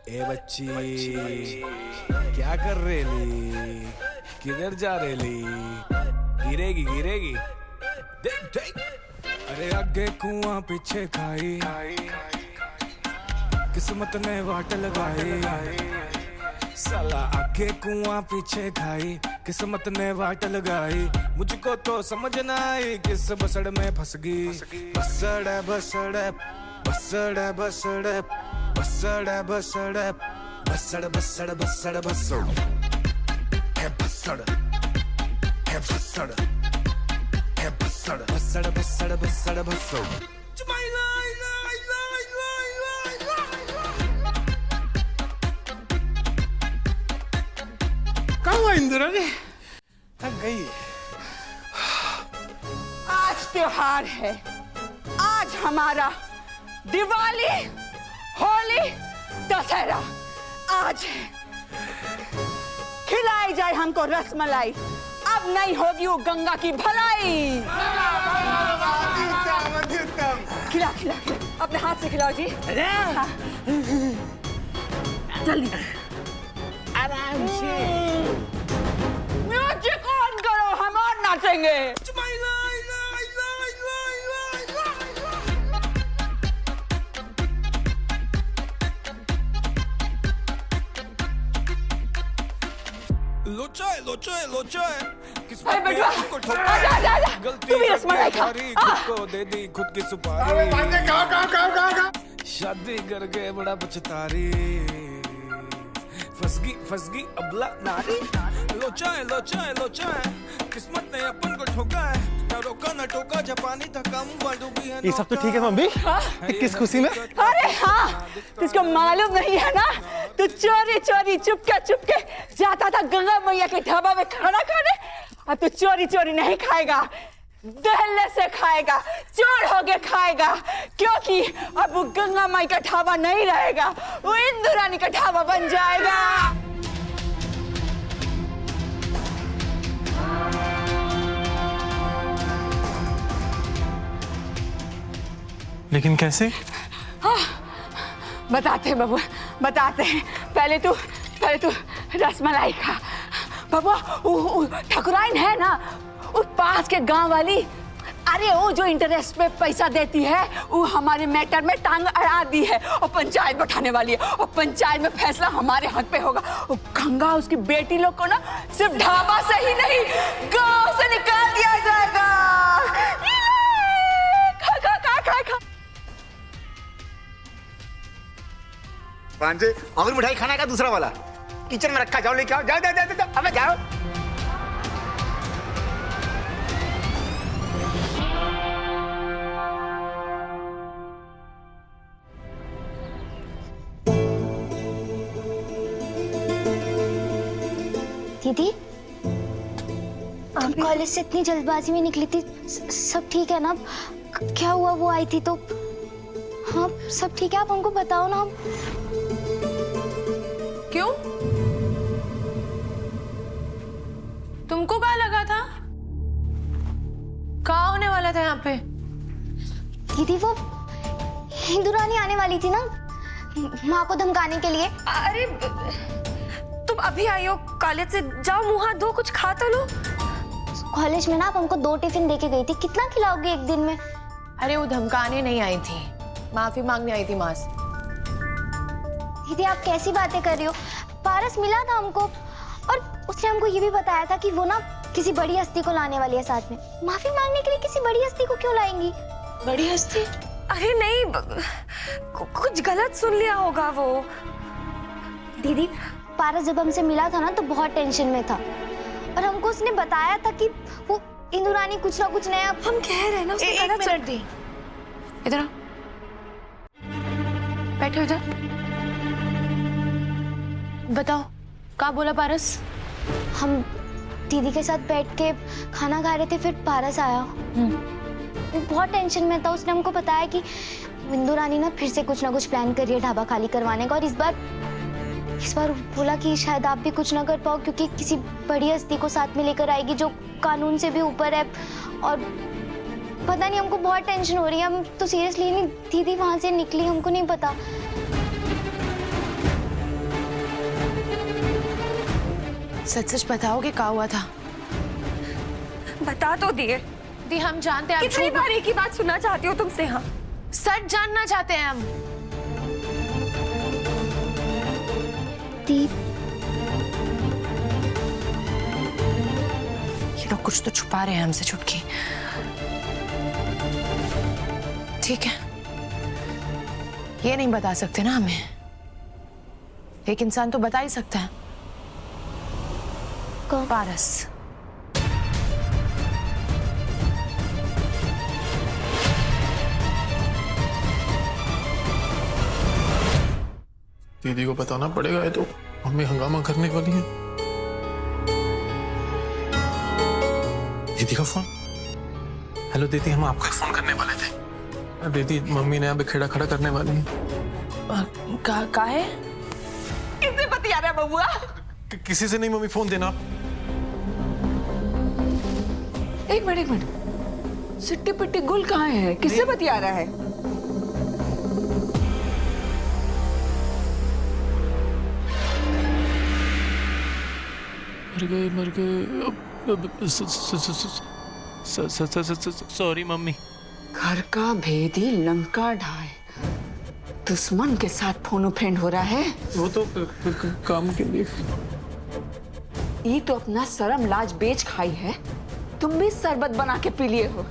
ए बच्ची क्या कर रेली, किधर जा रेली, गिरेगी गिरेगी देख देख। अरे आगे कुआं पीछे खाई, किस्मत ने वाट लगाई। साला आगे कुआं पीछे खाई, किस्मत ने वाट लगाई। मुझको तो समझ न आई किस बसड़ में फंस गई। बसड़ बसड़ बसड़ बसड़ बसड़ बसड़ बसड़ बसड़ बसड़ बसड़ है बसड़ है बसड़ है बसड़ बसड़ बसड़ बसड़ बसड़। कहाँ इंदिरा ने थक गई। आज त्योहार है, आज हमारा दिवाली, होली, दशहरा आज है। खिलाई जाए हमको रसमलाई, अब नहीं होगी वो गंगा की भलाई। खिला खिला खिला, अपने हाथ से खिलाओ जी। हाँ। जल्दी आराम से म्यूजिक ऑन करो, हम और नाचेंगे। लोचाए लोचाए लोचाए अरे बेटवा, आजा आजा आजा, तू भी रसमलाई खा। खुद को दे दी खुद की सुपारी। शादी करके बड़ा पछतारी, फंस गई अबला नारी। लोचाए लोचाए लोचाए, किस्मत ने अपन को ठोका है। न रोका न टोका, जापानी था कम डूबी है। ये सब तो ठीक है मम्मी, किस खुशी में? अरे हाँ, तुझको मालूम नहीं है ना, तू चोरी चोरी चुपके जाता था गंगा मैया के ढाबा में खाना खाने। अब तू चोरी चोरी नहीं खाएगा, दहले से खाएगा, चोर होके खाएगा। क्योंकि अब वो गंगा माई का ढाबा नहीं रहेगा, वो इंदु रानी का ढाबा बन जाएगा। लेकिन कैसे? हाँ, बताते हैं बाबू, बताते हैं। पहले तू रसमलाई खा। बाबू, ठकुराइन है ना, उस पास के गांव वाली, अरे वो जो इंटरेस्ट पे पैसा देती है, वो हमारे मैटर में टांग अड़ा दी है और पंचायत बैठाने वाली है। और पंचायत में फैसला हमारे हाथ पे होगा। वो गंगा उसकी बेटी लोग को ना सिर्फ ढाबा से ही नहीं, गांव से निकाल दिया जाएगा। खा खा खा खा खा। भांजे, और मिठाई खाना का दूसरा वाला किचन में रखा, जाओ लेके आओ। जाओ जाओ जाओ जाओ, अबे जाओ। दीदी, आप कॉलेज से इतनी जल्दबाजी में निकली थी, सब ठीक है ना? क्या हुआ, वो आई थी तो? हाँ सब ठीक है, आप हमको बताओ ना। क्यों? तुमको क्या लगा था? क्या होने वाला था यहाँ पे? दीदी वो इंदु रानी आने वाली थी ना, माँ को धमकाने के लिए। अरे तुम अभी आई हो कॉलेज से, जाओ मुंह हाथ धो, कुछ खा तो लो। कॉलेज में ना आप हमको 2 टिफिन देके गई थी, कितना खिलाओगे एक दिन में? अरे वो धमकाने नहीं आई थी, माफी मांगने आई थी माँ से। दीदी आप कैसी बातें कर रही हो? पारस मिला था हमको और उसने हमको ये भी बताया था कि वो ना किसी बड़ी हस्ती को लाने वाली है साथ में। माफी मांगने के लिए किसी बड़ी हस्ती को क्यों लाएंगी? बड़ी हस्ती? अरे नहीं, कुछ गलत सुन लिया होगा वो। दीदी पारस जब हमसे मिला था ना तो बहुत टेंशन में था और हमको उसने बताया था कि वो इंदु रानी कुछ ना कुछ नया। हम कह रहे हैं ना, एक मिनट दी, इधर आओ, बैठो इधर। बताओ क्या बोला पारस? हम दीदी के साथ बैठ के खाना खा रहे थे, फिर पारस आया। वो बहुत टेंशन में था। उसने हमको बताया कि इंदु रानी ना फिर से कुछ ना कुछ प्लान कर रही है ढाबा खाली करवाने का, और इस बार बोला कि शायद आप भी कुछ ना कर पाओ क्योंकि किसी बड़ी हस्ती को साथ में लेकर आएगी जो कानून से भी ऊपर है। और पता नहीं, हमको बहुत टेंशन हो रही है। हम तो सीरियसली नहीं, दीदी वहां से निकली, हमको नहीं पता। सच सच बताओगे क्या हुआ था? बता तो दिए। दी हम जानते हैं, कितनी बार एक ही बात सुनना चाहती हो तुमसे? हाँ, सच जानना चाहते हैं हम। दीप, ये लोग कुछ तो छुपा रहे हैं हमसे चुटकी। ठीक है, ये नहीं बता सकते ना हमें, एक इंसान तो बता ही सकता है। कौन? पारस। दीदी को बताना पड़ेगा, ये तो मम्मी हंगामा करने वाली है। दीदी का फोन। हेलो दीदी, हम आपको फोन करने वाले थे। दीदी, मम्मी ने अभी खड़ा खड़ा करने वाली है। का है? किससे बतिया रहा है बबुआ? किसी से नहीं मम्मी, फोन देना। एक मिनट, सिट्टी पिट्टी गुल कहाँ है? किससे बतिया रहा है? मर गए। Sorry mummy. घर का भेदी लंका ढाए, दुश्मन के साथ फोन फ्रेंड हो रहा है। वो तो काम के लिए। ये तो अपना शर्म लाज बेच खाई है। तुम भी शरबत बना के पी लिए हो।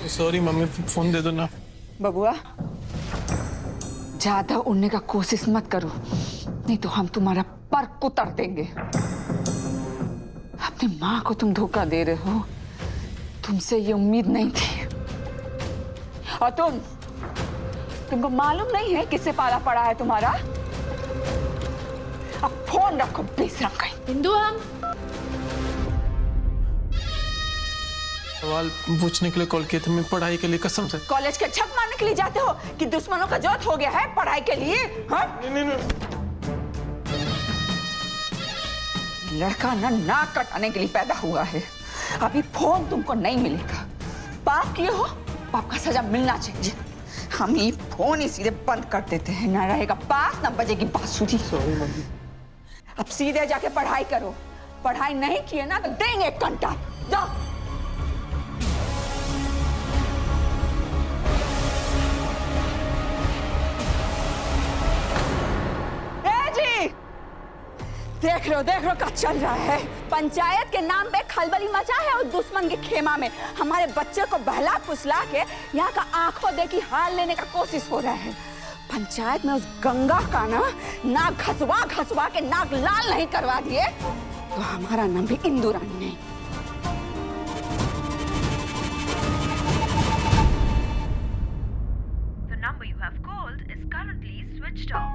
सॉरी मम्मी, फोन दे दो ना। बबुआ, ज्यादा उड़ने का कोशिश मत करो, नहीं तो हम तुम्हारा पर कुतर देंगे। अपनी माँ को तुम धोखा दे रहे हो, तुमसे ये उम्मीद नहीं थी। और तुमको मालूम नहीं है किससे पाला पड़ा है तुम्हारा? अब फोन रखो बेशरम कहीं। बिंदु, हम सवाल पूछने के लिए कॉल किया था मैं, पढ़ाई के लिए, कसम से। कॉलेज के छक मारने के लिए जाते हो कि दुश्मनों का जरूरत हो गया है पढ़ाई के लिए? हाँ? नहीं। लड़का ना नाक कटाने के लिए पैदा हुआ है। अभी फोन तुमको नहीं मिलेगा। पाप किए हो, पाप का सजा मिलना चाहिए। हम ये फोन ही सीधे बंद कर देते हैं, ना रहेगा पास ना बजेगी बांसुरी। अब सीधे जाके पढ़ाई करो। पढ़ाई नहीं किए ना तो देंगे कंटा। जाओ। देख लो क्या चल रहा है। पंचायत के नाम पे खलबली मचा है उस दुश्मन के खेमा में। हमारे बच्चे को बहला फुसला के यहाँ का आंखों देखी हाल लेने का कोशिश हो रहा है। पंचायत में उस गंगा का ना नाक घसवा के नाक लाल नहीं करवा दिए तो हमारा नाम भी इंदु रानी नहीं। The number you have called is currently switched off.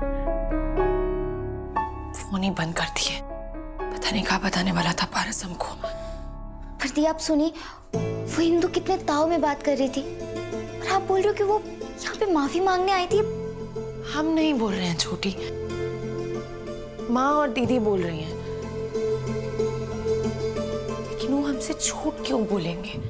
Phone ही बंद कर दिए। पता नहीं क्या बताने वाला था पारस हमको। पर दी, आप सुनी, वो इंदु कितने ताव में बात कर रही थी और आप बोल रहे हो कि वो यहाँ पे माफी मांगने आई थी। हम नहीं बोल रहे हैं छोटी, माँ और दीदी बोल रही हैं, लेकिन वो हमसे झूठ क्यों बोलेंगे?